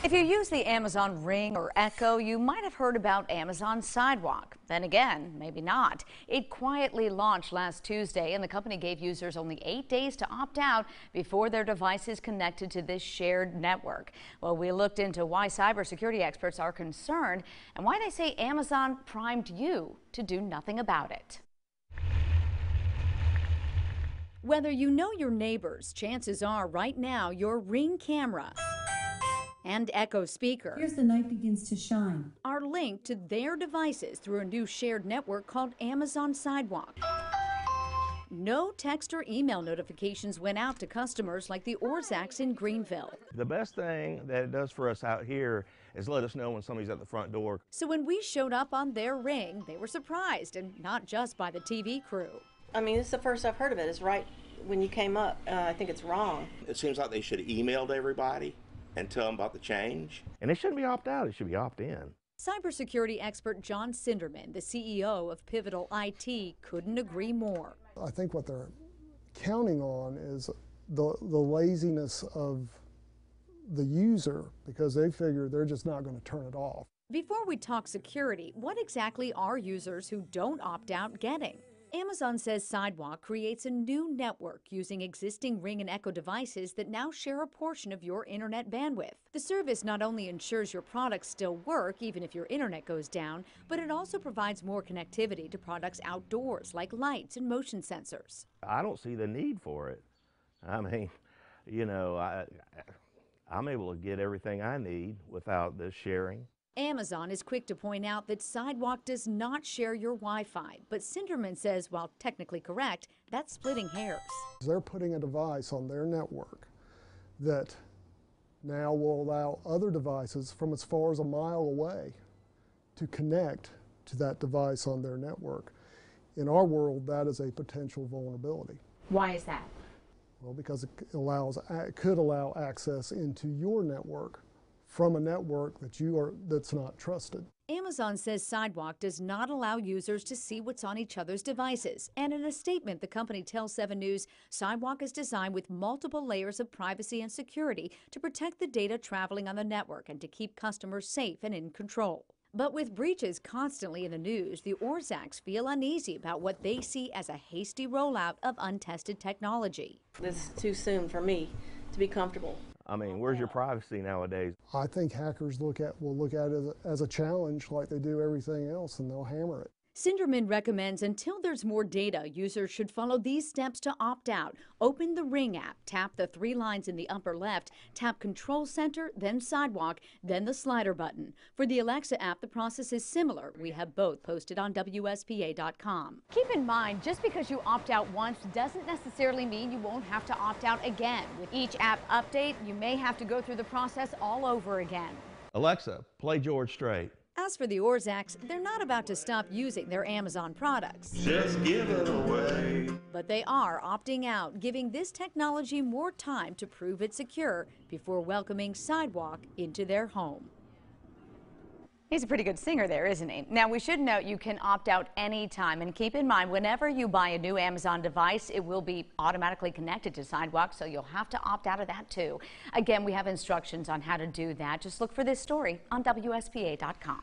If you use the Amazon Ring or Echo, you might have heard about Amazon Sidewalk. Then again, maybe not. It quietly launched last Tuesday, and the company gave users only 8 days to opt out before their device is connected to this shared network. Well, we looked into why cybersecurity experts are concerned and why they say Amazon primed you to do nothing about it. Whether you know your neighbors, chances are right now your Ring camera and Echo speaker Here's the night begins to shine are linked to their devices through a new shared network called Amazon Sidewalk. No text or email notifications went out to customers like the Orzaks in Greenville. The best thing that it does for us out here is let us know when somebody's at the front door. So when we showed up on their Ring, they were surprised, and not just by the TV crew. I mean, this is the first I've heard of it. It's right when you came up. I think it's wrong. It seems like they should have emailed everybody and tell them about the change. And it shouldn't be opt out, it should be opt in. Cybersecurity expert John Sinderman, the CEO of Pivotal IT, couldn't agree more. I think what they're counting on is the laziness of the user, because they figure they're just not going to turn it off. Before we talk security, what exactly are users who don't opt out getting? Amazon says Sidewalk creates a new network using existing Ring and Echo devices that now share a portion of your internet bandwidth. The service not only ensures your products still work even if your internet goes down, but it also provides more connectivity to products outdoors like lights and motion sensors. I don't see the need for it. I mean, you know, I'm able to get everything I need without this sharing. Amazon is quick to point out that Sidewalk does not share your Wi-Fi, but Sinderman says while technically correct, that's splitting hairs. They're putting a device on their network that now will allow other devices from as far as a mile away to connect to that device on their network. In our world, that is a potential vulnerability. Why is that? Well, because it could allow access into your network from a network that's not trusted. Amazon says Sidewalk does not allow users to see what's on each other's devices. And in a statement, the company tells 7 News, Sidewalk is designed with multiple layers of privacy and security to protect the data traveling on the network and to keep customers safe and in control. But with breaches constantly in the news, the Orzaks feel uneasy about what they see as a hasty rollout of untested technology. This is too soon for me to be comfortable. I mean, where's your privacy nowadays? I think hackers will look at it as a challenge like they do everything else, and they'll hammer it. Sinderman recommends until there's more data, users should follow these steps to opt out. Open the Ring app, tap the 3 lines in the upper left, tap Control Center, then Sidewalk, then the slider button. For the Alexa app, the process is similar. We have both posted on WSPA.com. Keep in mind, just because you opt out once doesn't necessarily mean you won't have to opt out again. With each app update, you may have to go through the process all over again. Alexa, play George Strait. As for the Orzaks, they're not about to stop using their Amazon products. Just give it away. But they are opting out, giving this technology more time to prove it's secure before welcoming Sidewalk into their home. He's a pretty good singer there, isn't he? Now, we should note you can opt out anytime. And keep in mind, whenever you buy a new Amazon device, it will be automatically connected to Sidewalk, so you'll have to opt out of that too. Again, we have instructions on how to do that. Just look for this story on WSPA.com.